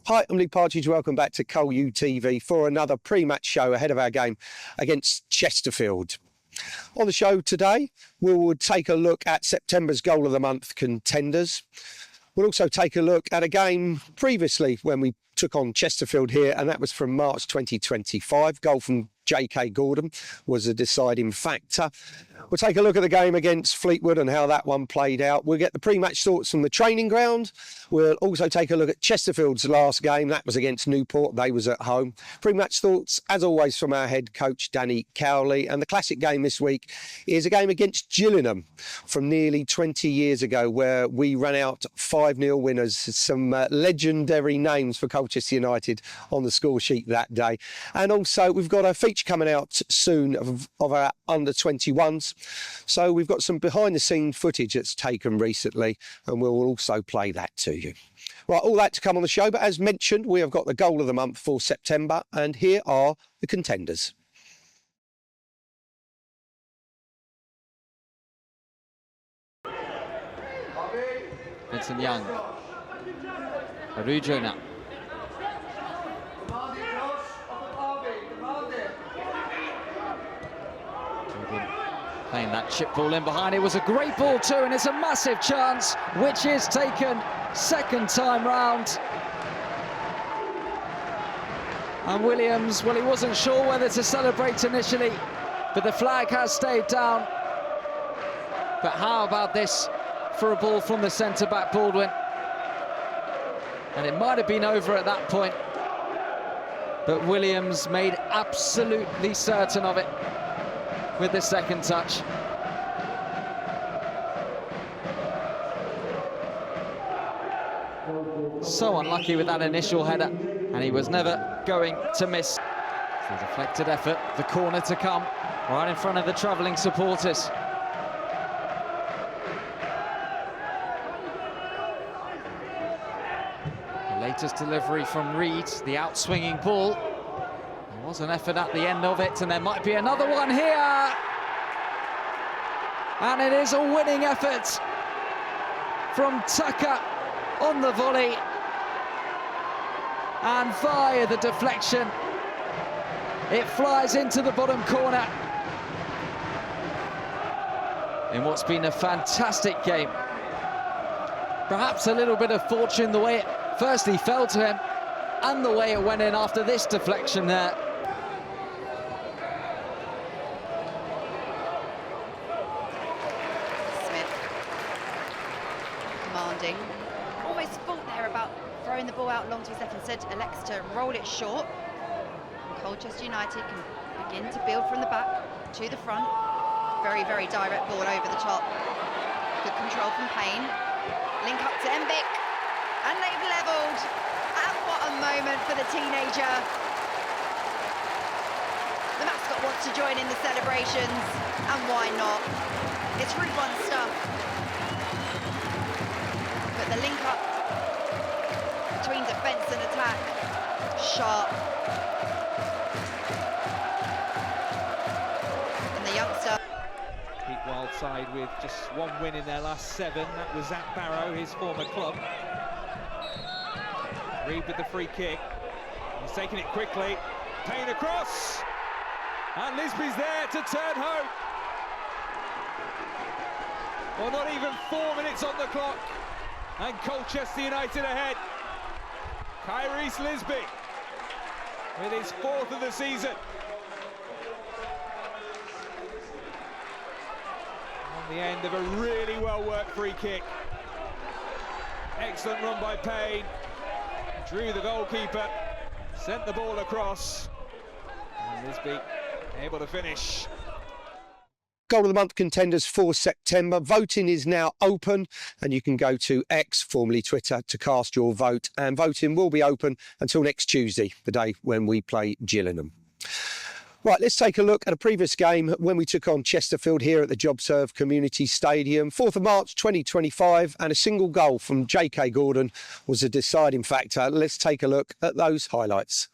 Hi, I'm Lee Partridge. Welcome back to Cowley TV for another pre-match show ahead of our game against Chesterfield. On the show today, we will take a look at September's Goal of the Month contenders. We'll also take a look at a game previously when we took on Chesterfield here, and that was from March 2025. Goal from J.K. Gordon was a deciding factor. We'll take a look at the game against Fleetwood and how that one played out. We'll get the pre-match thoughts from the training ground. We'll also take a look at Chesterfield's last game. That was against Newport. They was at home. Pre-match thoughts, as always, from our head coach, Danny Cowley. And the classic game this week is a game against Gillingham from nearly 20 years ago, where we ran out 5-0 winners. Some legendary names for Colchester United on the score sheet that day. And also, we've got a feature coming out soon of our under-21s. So we've got some behind-the-scenes footage that's taken recently, and we'll also play that to you. Right, all that to come on the show, but as mentioned, we have got the Goal of the Month for September, and here are the contenders. Vincent Young, Arujo now. Playing that chip ball in behind. It was a great ball too, and it's a massive chance, which is taken second time round. And Williams, well, he wasn't sure whether to celebrate initially, but the flag has stayed down. But how about this for a ball from the centre-back, Baldwin? And it might have been over at that point, but Williams made absolutely certain of it with the second touch. So unlucky with that initial header, and he was never going to miss. The deflected effort, the corner to come, right in front of the travelling supporters. The latest delivery from Reed, the out-swinging ball. There was an effort at the end of it, and there might be another one here. And it is a winning effort from Tucker on the volley. And via the deflection, it flies into the bottom corner. In what's been a fantastic game. Perhaps a little bit of fortune the way it firstly fell to him, and the way it went in after this deflection there. Demanding. Almost thought there about throwing the ball out long to his left, and said elects to roll it short. And Colchester United can begin to build from the back to the front. Very, very direct ball over the top. Good control from Payne. Link up to Embick. And they've levelled. And what a moment for the teenager. The mascot wants to join in the celebrations. And why not? It's Route 1 stuff. But the link up between defence and attack, sharp. And the youngster. Keep wild side with just one win in their last 7. That was at Barrow, his former club. Reed with the free kick. He's taking it quickly. Payne across. And Lisby's there to turn home. Well, not even 4 minutes on the clock. And Colchester United ahead. Kyrese Lisby with his 4th of the season. On the end of a really well-worked free kick. Excellent run by Payne. Drew the goalkeeper, sent the ball across. And Lisby able to finish. Goal of the Month contenders for September. Voting is now open, and you can go to X, formerly Twitter, to cast your vote. And voting will be open until next Tuesday, the day when we play Gillingham. Right, let's take a look at a previous game when we took on Chesterfield here at the JobServe Community Stadium. 4th of March 2025, and a single goal from J.K. Gordon was a deciding factor. Let's take a look at those highlights.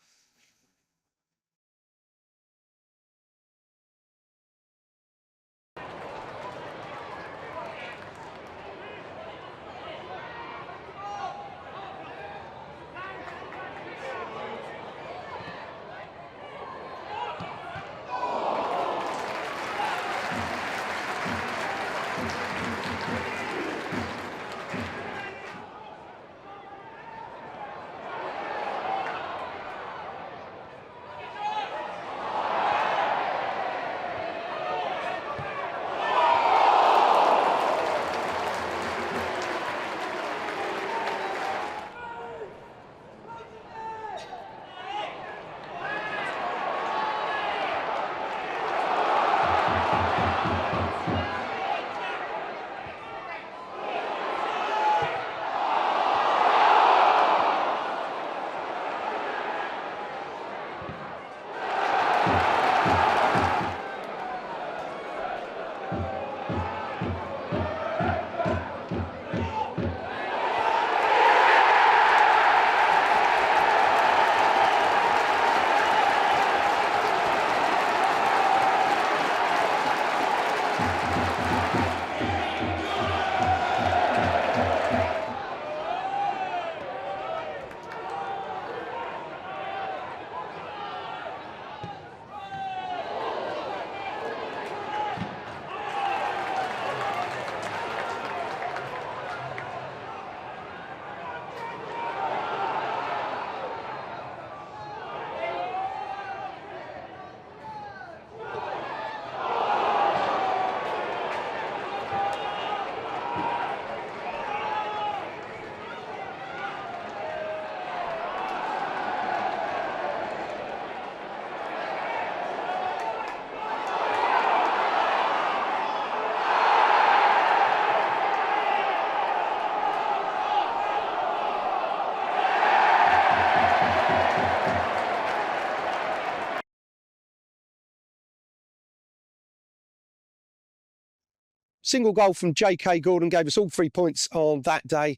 Single goal from J.K. Gordon gave us all 3 points on that day,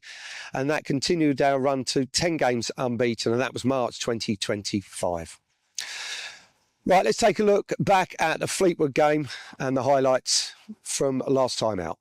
and that continued our run to 10 games unbeaten, and that was March 2025. Right, let's take a look back at the Fleetwood game and the highlights from last time out.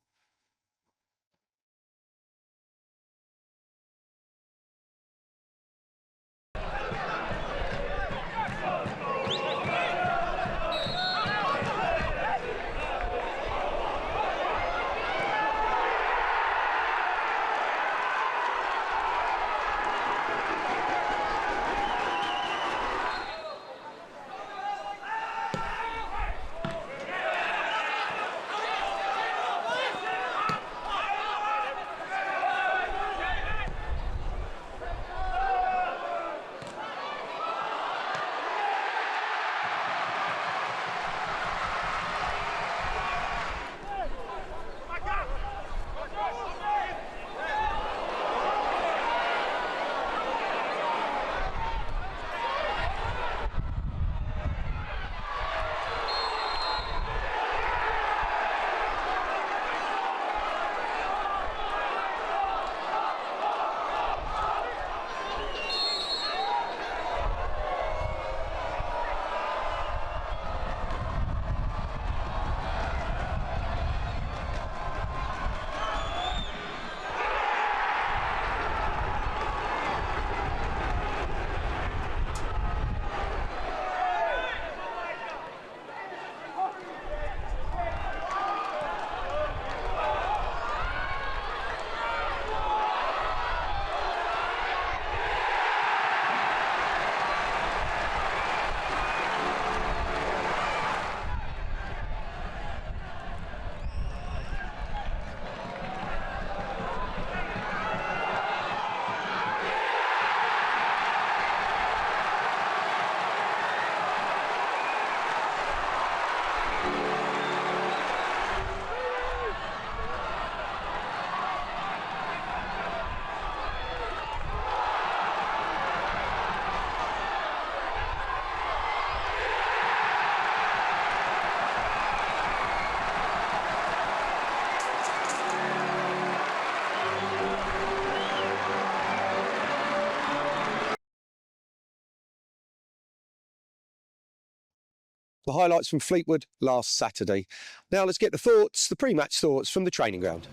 The highlights from Fleetwood last Saturday. Now let's get the pre-match thoughts from the training ground.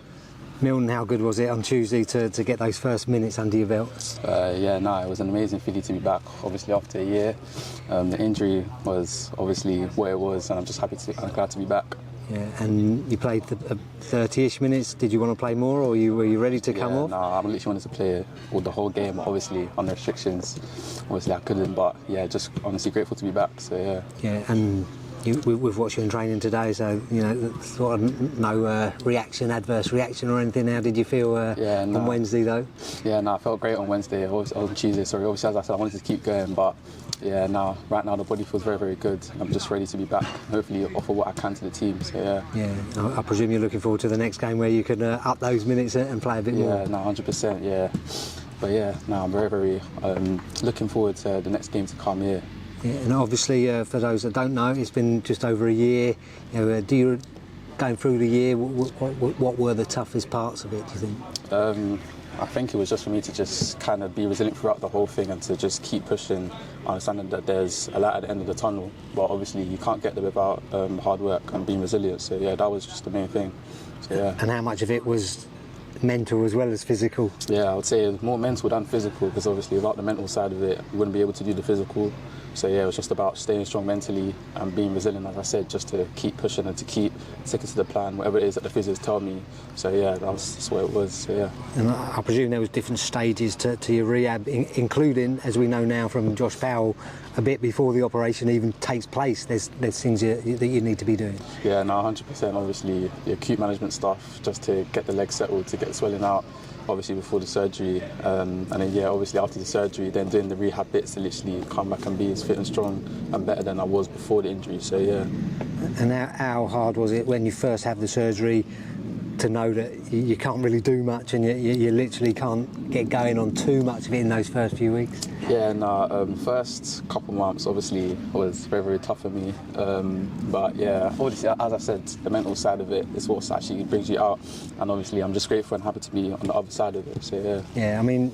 Milton, how good was it on Tuesday to get those first minutes under your belt? It was an amazing feeling to be back, obviously after a year. The injury was obviously what it was, and I'm glad to be back. Yeah, and you played 30-ish minutes. Did you want to play more, or were you ready to come off? No, I literally wanted to play the whole game, obviously under restrictions. Obviously I couldn't, but yeah, just honestly grateful to be back. So yeah. Yeah, and we've watched you in training today, so you know, sort of no adverse reaction or anything. How did you feel on Wednesday though? Yeah, I felt great on Wednesday. On Tuesday, sorry. Obviously, as I said, I wanted to keep going, but yeah, right now the body feels very, very good. I'm just ready to be back. Hopefully, offer what I can to the team. So yeah. Yeah, I presume you're looking forward to the next game where you can up those minutes and play a bit more. Yeah, 100%. Yeah, but yeah, I'm very, very looking forward to the next game to come here. Yeah, and obviously, for those that don't know, it's been just over a year. Going through the year, what were the toughest parts of it, do you think? I think it was just for me to just kind of be resilient throughout the whole thing and to just keep pushing, understanding that there's a light at the end of the tunnel, but obviously you can't get there without hard work and being resilient. So yeah, that was just the main thing. So, yeah. And how much of it was mental as well as physical? Yeah, I would say more mental than physical, because obviously without the mental side of it, you wouldn't be able to do the physical. So yeah, it was just about staying strong mentally and being resilient, as I said, just to keep pushing and to keep sticking to the plan, whatever it is that the physios tell me. So yeah, that's what it was. So, yeah. And I presume there was different stages to your rehab, including, as we know now from Josh Powell, a bit before the operation even takes place. There's things that you need to be doing. Yeah, 100%. Obviously, the acute management stuff, just to get the legs settled, to get the swelling out. Obviously before the surgery, and then yeah, obviously after the surgery, then doing the rehab bits to literally come back and be as fit and strong and better than I was before the injury. So yeah. And how hard was it when you first had the surgery, to know that you can't really do much and you literally can't get going on too much of it in those first few weeks? Yeah, no, first couple months obviously was very, very tough for me. But yeah, obviously, as I said, the mental side of it is what actually brings you out. And obviously, I'm just grateful and happy to be on the other side of it. So yeah. Yeah, I mean,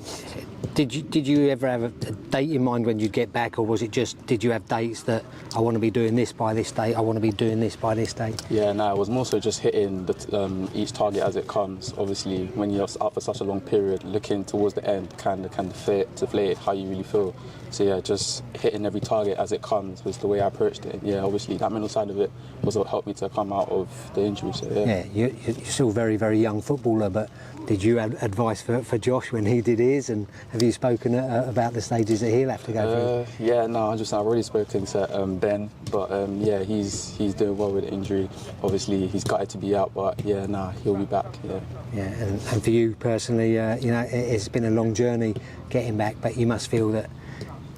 did you ever have a date in mind when you'd get back, or was it just, did you have dates that I want to be doing this by this date, I want to be doing this by this date? Yeah, no, it was more so just hitting each target as it comes. Obviously, when you're out for such a long period, looking towards the end kind of deflate how you really feel. So yeah, just hitting every target as it comes was the way I approached it. And yeah, obviously that mental side of it was what helped me to come out of the injury. So yeah. Yeah, you're still a very, very young footballer, but did you have advice for Josh when he did his, and have you spoken about the stages that he'll have to go through? Yeah, no, I've already spoken to Ben, but yeah, he's doing well with the injury. Obviously, he's gutted to be out, but yeah, no, he'll be back. Yeah. Yeah, and for you personally, you know, it's been a long journey getting back, but you must feel that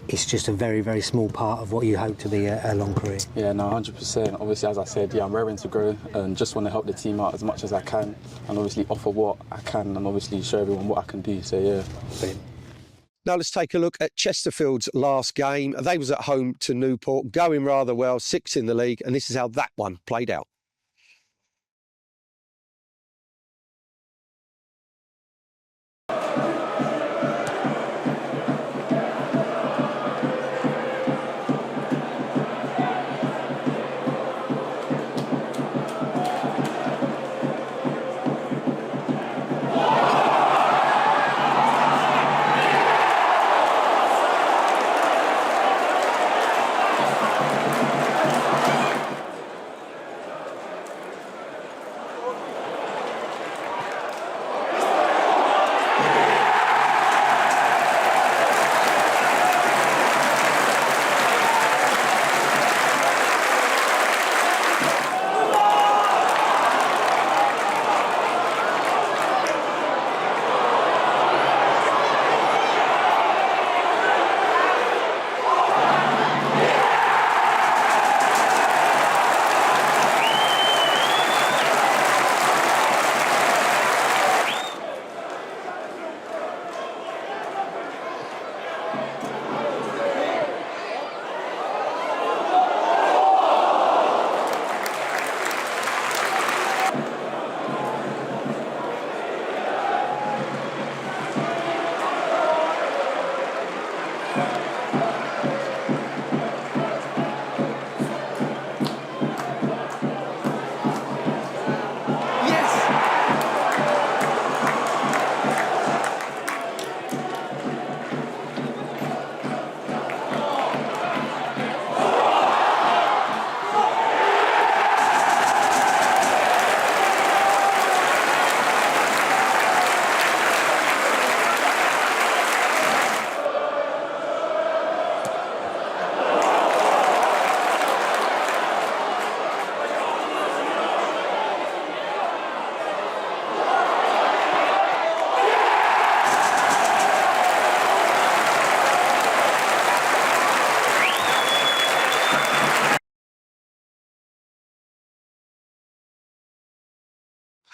it's just a very, very small part of what you hope to be a long career. Yeah, no, 100%. Obviously, as I said, yeah, I'm raring to grow and just want to help the team out as much as I can and obviously offer what I can and obviously show everyone what I can do. So, yeah. Brilliant. Now let's take a look at Chesterfield's last game. They was at home to Newport, going rather well, 6th in the league, and this is how that one played out.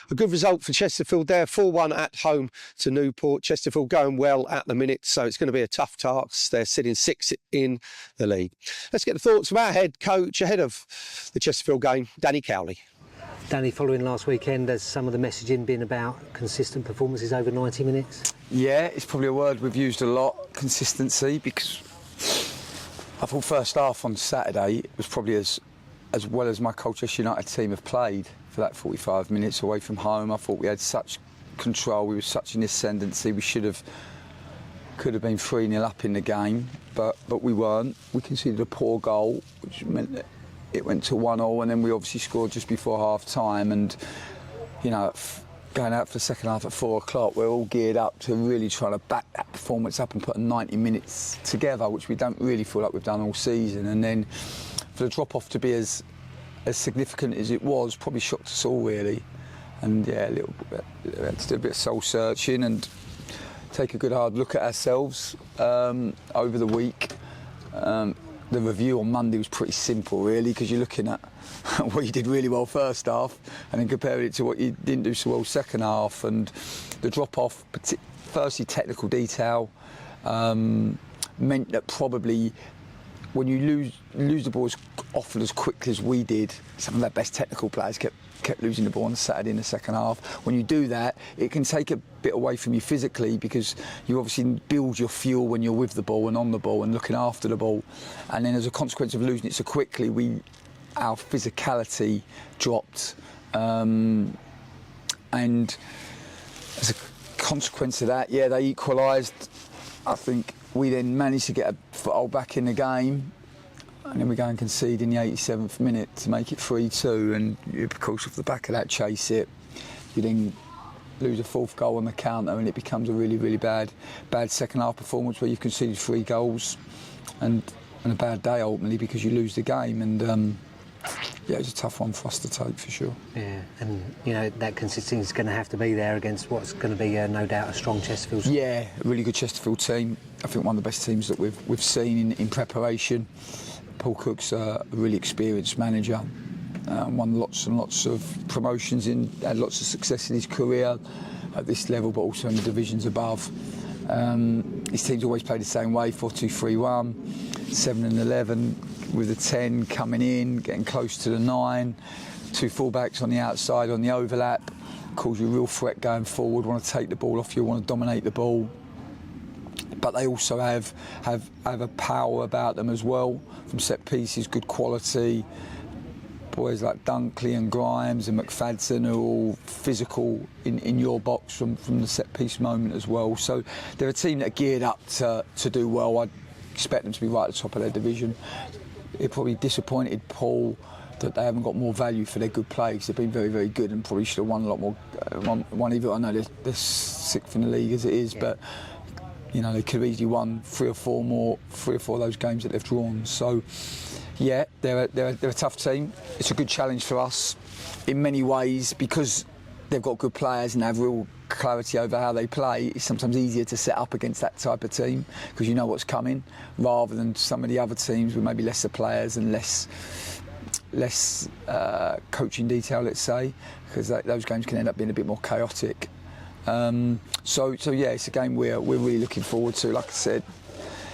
A good result for Chesterfield there, 4-1 at home to Newport. Chesterfield going well at the minute, so it's going to be a tough task. They're sitting 6th in the league. Let's get the thoughts of our head coach ahead of the Chesterfield game, Danny Cowley. Danny, following last weekend, has some of the messaging been about consistent performances over 90 minutes? Yeah, it's probably a word we've used a lot, consistency, because I thought first half on Saturday was probably as well as my Colchester United team have played for that 45 minutes away from home. I thought we had such control, we were such an ascendancy, we could have been 3-0 up in the game, but we weren't. We conceded a poor goal, which meant that it went to 1-0, and then we obviously scored just before half-time, and, you know, going out for the second half at 4 o'clock, we're all geared up to really trying to back that performance up and put 90 minutes together, which we don't really feel like we've done all season, and then for the drop-off to be as significant as it was, probably shocked us all really. And yeah, a little bit, we had to do a bit of soul searching and take a good hard look at ourselves over the week. the review on Monday was pretty simple, really, because you're looking at what you did really well first half and then comparing it to what you didn't do so well second half, and the drop-off, firstly technical detail, meant that probably when you lose the ball as often as quickly as we did, some of our best technical players kept losing the ball on Saturday in the second half. When you do that, it can take a bit away from you physically, because you obviously build your fuel when you're with the ball and on the ball and looking after the ball. And then as a consequence of losing it so quickly, our physicality dropped. And as a consequence of that, yeah, they equalised. I think we then managed to get a foothold back in the game, and then we go and concede in the 87th minute to make it 3-2, and you, of course, off the back of that, chase it. You then lose a fourth goal on the counter, and it becomes a really, really bad second half performance where you've conceded 3 goals, and a bad day ultimately because you lose the game. And yeah, it was a tough one for us to take, for sure. Yeah, and you know that consistency is going to have to be there against what's going to be no doubt a strong Chesterfield. Yeah, a really good Chesterfield team. I think one of the best teams that we've seen in preparation. Paul Cook's a really experienced manager. Won lots and lots of promotions, had lots of success in his career at this level, but also in the divisions above. His team's always played the same way: 4-2-3-1, 7 and 11. With the 10 coming in, getting close to the 9, 2 fullbacks on the outside on the overlap, cause you a real threat going forward, want to take the ball off you, want to dominate the ball. But they also have a power about them as well, from set pieces, good quality. Boys like Dunkley and Grimes and McFadden are all physical in your box from the set piece moment as well. So they're a team that are geared up to do well. I'd expect them to be right at the top of their division. It probably disappointed Paul that they haven't got more value for their good players. They've been very, very good and probably should have won a lot more. One even, I know they're 6th in the league as it is, but you know they could have easily won 3 or 4 of those games that they've drawn. So yeah, they're a tough team. It's a good challenge for us in many ways because they've got good players and have real clarity over how they play. It's sometimes easier to set up against that type of team because you know what's coming, rather than some of the other teams with maybe lesser players and less coaching detail, let's say, because those games can end up being a bit more chaotic. So yeah, it's a game we're really looking forward to. Like I said,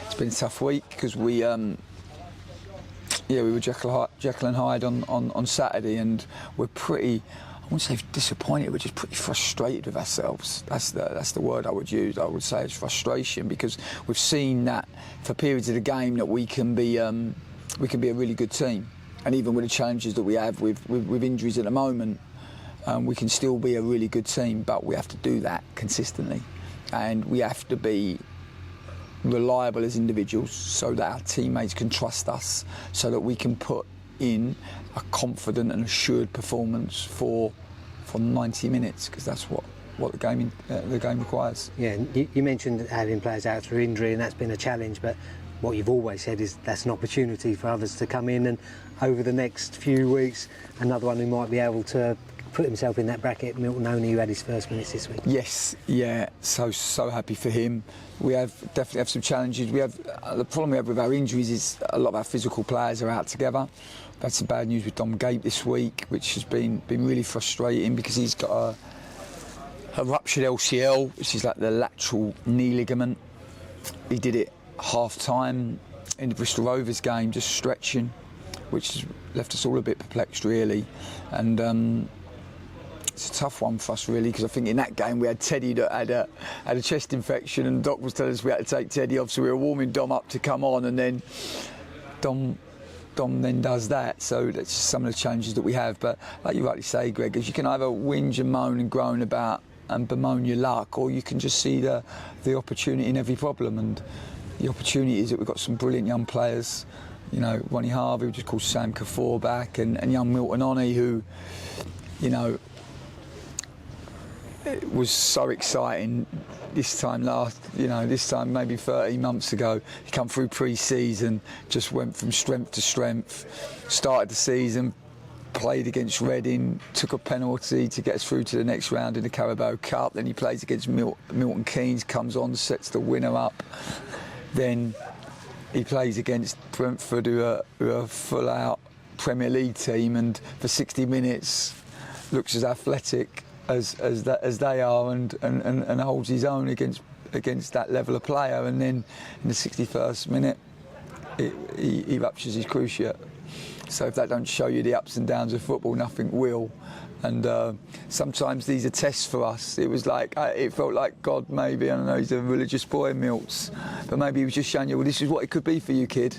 it's been a tough week because we were Jekyll and Hyde on Saturday, and we're pretty, I wouldn't say disappointed, we're just pretty frustrated with ourselves. That's the word I would use. I would say it's frustration, because we've seen that for periods of the game that we can be a really good team, and even with the challenges that we have with injuries at the moment, we can still be a really good team. But we have to do that consistently, and we have to be reliable as individuals so that our teammates can trust us, so that we can put in a confident and assured performance for 90 minutes, because that's what the game requires. Yeah, you mentioned having players out through injury, and that's been a challenge, but what you've always said is that's an opportunity for others to come in, and over the next few weeks, another one who might be able to put himself in that bracket, Milton Oni, who had his first minutes this week. Yes, yeah, so happy for him. We definitely have some challenges. We have the problem we have with our injuries is a lot of our physical players are out together. We've had some bad news with Dom Gape this week, which has been really frustrating, because he's got a ruptured LCL, which is like the lateral knee ligament. He did it half-time in the Bristol Rovers game, just stretching, which has left us all a bit perplexed, really. And it's a tough one for us, really, because I think in that game we had Teddy that had a chest infection, and Doc was telling us we had to take Teddy off, so we were warming Dom up to come on, and then Dom then does that. So that's just some of the challenges that we have. But like you rightly say, Greg, is you can either whinge and moan and groan about and bemoan your luck, or you can just see the opportunity in every problem. And the opportunity is that we've got some brilliant young players. You know, Ronnie Harvey, we just called Sam Kafour back, and young Milton Oni, who, you know, it was so exciting this time maybe 13 months ago. He come through pre-season, just went from strength to strength, started the season, played against Reading, took a penalty to get us through to the next round in the Carabao Cup. Then he plays against Milton Keynes, comes on, sets the winner up. Then he plays against Brentford, who are a full-out Premier League team, and for 60 minutes looks as athletic as they are, and holds his own against that level of player. And then in the 61st minute, he ruptures his cruciate. So if that don't show you the ups and downs of football, nothing will. And sometimes these are tests for us. It was like, it felt like God maybe, I don't know, he's a religious boy, Milts, but maybe he was just showing you, well, this is what it could be for you, kid.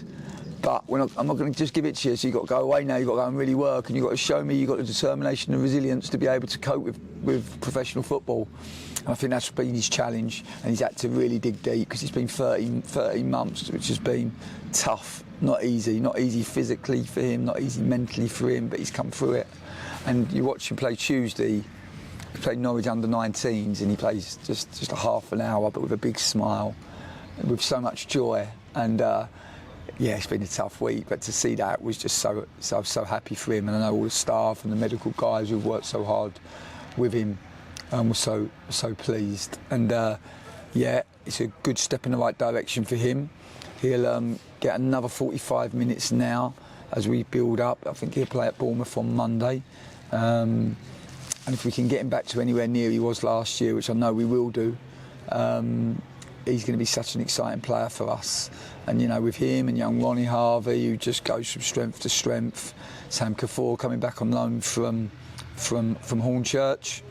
But I'm not going to just give it to you, so you've got to go away now, you've got to go and really work, and you've got to show me you've got the determination and resilience to be able to cope with professional football. And I think that's been his challenge, and he's had to really dig deep, because it's been 30 months, which has been tough, not easy physically for him, not easy mentally for him, but he's come through it. And you watch him play Tuesday, he played Norwich under-19s, and he plays just a half an hour, but with a big smile, with so much joy. And yeah, it's been a tough week, but to see that was just so happy for him. And I know all the staff and the medical guys who've worked so hard with him were so pleased. And yeah, it's a good step in the right direction for him. He'll get another 45 minutes now as we build up. I think he'll play at Bournemouth on Monday. And if we can get him back to anywhere near he was last year, which I know we will do, he's going to be such an exciting player for us. And, you know, with him and young Ronnie Harvey, who just goes from strength to strength, Sam Kafour coming back on loan from Hornchurch,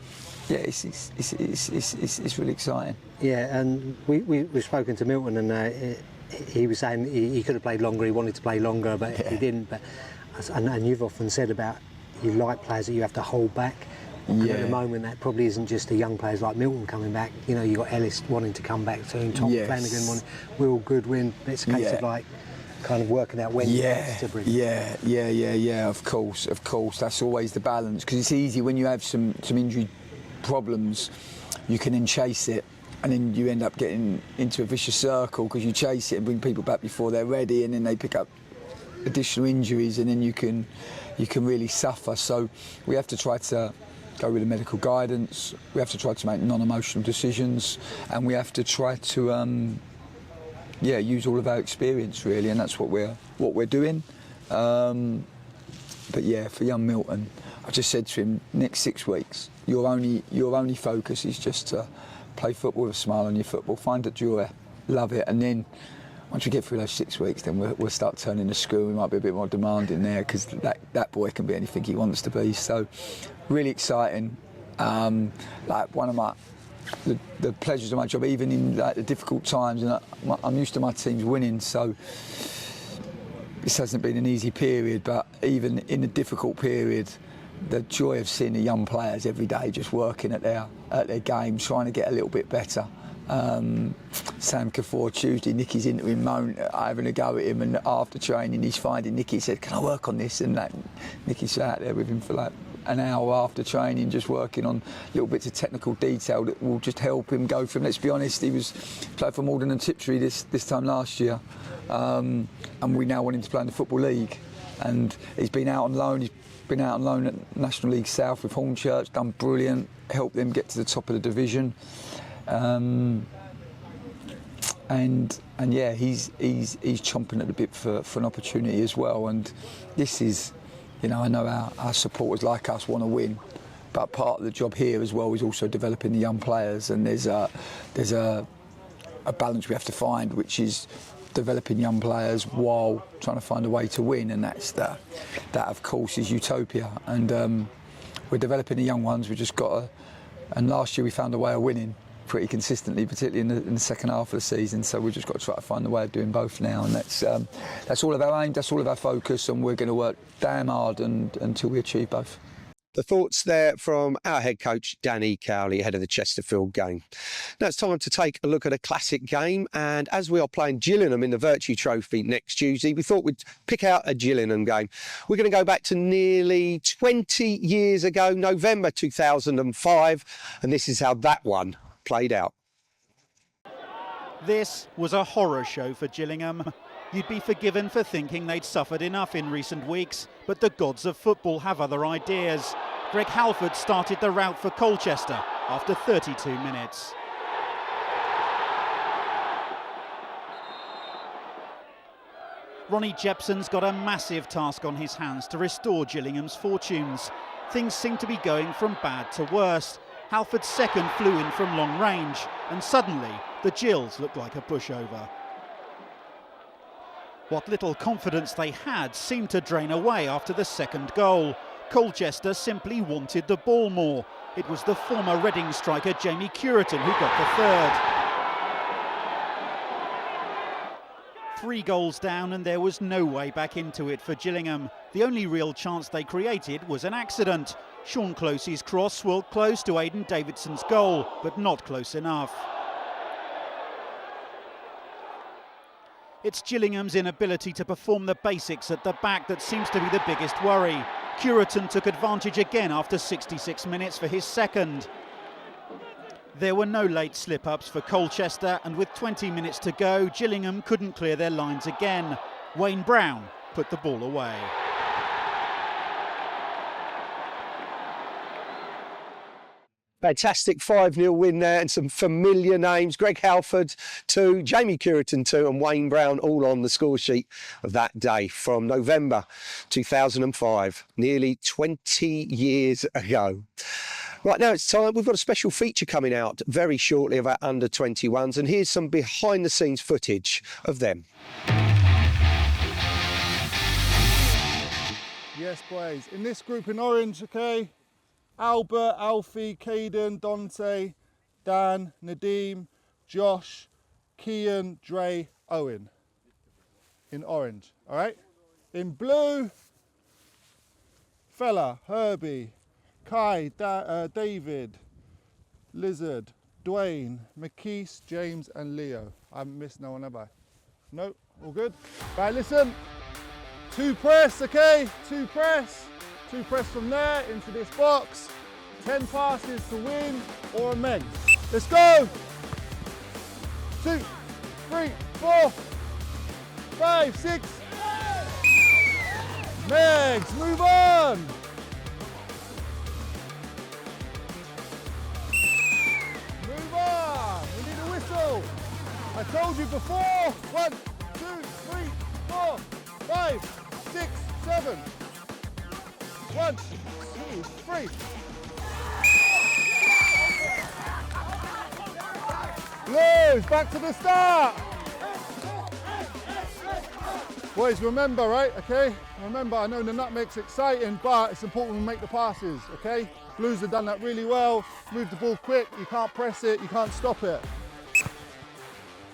yeah, it's really exciting. Yeah, and we've spoken to Milton, and he was saying he could have played longer, he wanted to play longer, but he didn't. But and you've often said about you like players that you have to hold back. And at the moment, that probably isn't just the young players like Milton coming back. You know, you've got Ellis wanting to come back soon, Tom Flanagan, Will Goodwin. It's a case of like kind of working out when to bring. Yeah. Of course. That's always the balance, because it's easy when you have some injury problems, you can then chase it, and then you end up getting into a vicious circle because you chase it and bring people back before they're ready, and then they pick up additional injuries, and then you can really suffer. So we have to try to go with the medical guidance. We have to try to make non-emotional decisions, and we have to try to use all of our experience really, and that's what we're doing. But yeah, for young Milton, I just said to him, next 6 weeks, your only focus is just to play football with a smile on your football, find the joy, love it, and then once we get through those 6 weeks, then we'll start turning the screw. We might be a bit more demanding there, because that boy can be anything he wants to be. So, really exciting. Like one of the pleasures of my job, even in like the difficult times, and I'm used to my teams winning. So this hasn't been an easy period, but even in the difficult period, the joy of seeing the young players every day just working at their game, trying to get a little bit better. Sam Kafour Tuesday, Nicky's into him, having a go at him, and after training he's finding Nicky, said, can I work on this? And Nicky sat there with him for like an hour after training, just working on little bits of technical detail that will just help him go from, let's be honest, he played for Malden and Tiptree this time last year, and we now want him to play in the Football League, and he's been out on loan at National League South with Hornchurch, done brilliant, helped them get to the top of the division. And yeah, he's chomping at the bit for an opportunity as well. And this is, you know, I know our supporters like us want to win, but part of the job here as well is also developing the young players. And there's a balance we have to find, which is developing young players while trying to find a way to win, and that of course is utopia. And we're developing the young ones. We just got to, and last year we found a way of winning pretty consistently, particularly in the second half of the season. So we've just got to try to find a way of doing both now, and that's all of our aim, that's all of our focus, and we're going to work damn hard until we achieve both. The thoughts there from our head coach, Danny Cowley, ahead of the Chesterfield game. Now it's time to take a look at a classic game, and as we are playing Gillingham in the Virtue Trophy next Tuesday, we thought we'd pick out a Gillingham game. We're going to go back to nearly 20 years ago, November 2005, and this is how that one played out. This was a horror show for Gillingham. You'd be forgiven for thinking they'd suffered enough in recent weeks, but the gods of football have other ideas. Greg Halford started the rout for Colchester after 32 minutes. Ronnie Jepson's got a massive task on his hands to restore Gillingham's fortunes. Things seem to be going from bad to worse. Halford's second flew in from long range, and suddenly the Gills looked like a pushover. What little confidence they had seemed to drain away after the second goal. Colchester simply wanted the ball more. It was the former Reading striker Jamie Curitan who got the third. 3 goals down and there was no way back into it for Gillingham. The only real chance they created was an accident. Sean Closey's cross swirled close to Aidan Davidson's goal, but not close enough. It's Gillingham's inability to perform the basics at the back that seems to be the biggest worry. Curitan took advantage again after 66 minutes for his second. There were no late slip-ups for Colchester, and with 20 minutes to go, Gillingham couldn't clear their lines again. Wayne Brown put the ball away. Fantastic 5-0 win there, and some familiar names. Greg Halford 2, Jamie Curitan 2 and Wayne Brown all on the score sheet of that day from November 2005, nearly 20 years ago. Right, now it's time. We've got a special feature coming out very shortly of our under-21s, and here's some behind-the-scenes footage of them. Yes, boys. In this group in orange, okay? Albert, Alfie, Caden, Dante, Dan, Nadeem, Josh, Kian, Dre, Owen. In orange, all right? In blue, Fella, Herbie, Kai, David, Lizard, Dwayne, McKees, James and Leo. I haven't missed no one, have I? No, all good? Right, listen. 2 press, okay? 2 press. 2 press from there into this box. 10 passes to win or amends. Let's go! 2, 3, 4, 5, 6. Megs, move on! Move on! We need a whistle. I told you before. 1, 2, 3, 4, 5, 6, 7. 1, 2, 3. Blues, back to the start. Boys, remember, right? Okay. Remember, I know the nutmeg's exciting, but it's important we make the passes. Okay. Blues have done that really well. Move the ball quick. You can't press it. You can't stop it.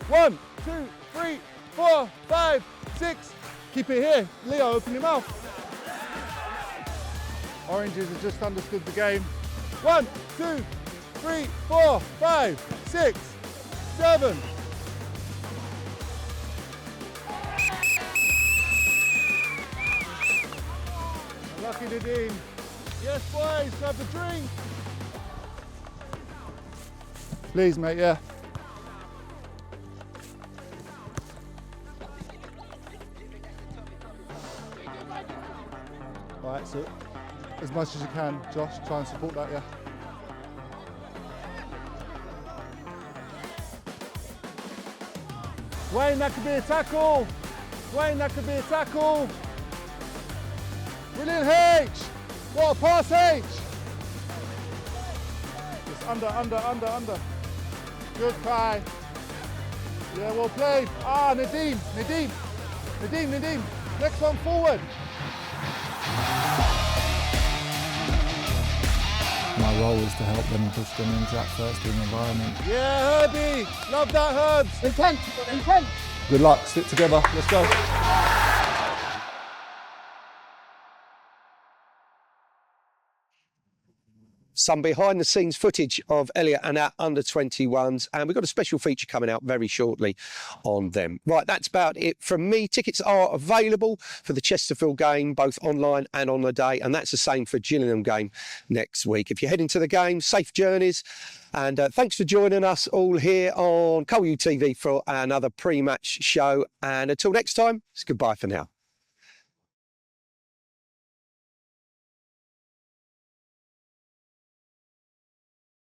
1, 2, 3, 4, 5, 6. Keep it here. Leo, open your mouth. Oranges have just understood the game. 1, 2, 3, 4, 5, 6, 7. Lucky Nadeem. Yes, boys, have a drink. Please, mate, yeah. All right, so as much as you can, Josh, try and support that, yeah. Wayne, that could be a tackle. Wayne, that could be a tackle. Brilliant, H. What a pass, H. Just under. Good, Kai. Yeah, well played. Ah, Nadeem. Next one forward. My role is to help them and push them into that first team environment. Yeah, Herbie. Love that, Herbs. Intent. Good luck. Stick together. Let's go. Some behind the scenes footage of Elliot and our under-21s, and we've got a special feature coming out very shortly on them. Right, that's about it from me. Tickets are available for the Chesterfield game, both online and on the day, and that's the same for Gillingham game next week. If you're heading to the game, safe journeys, and thanks for joining us all here on Cowley TV for another pre-match show, and until next time, it's goodbye for now.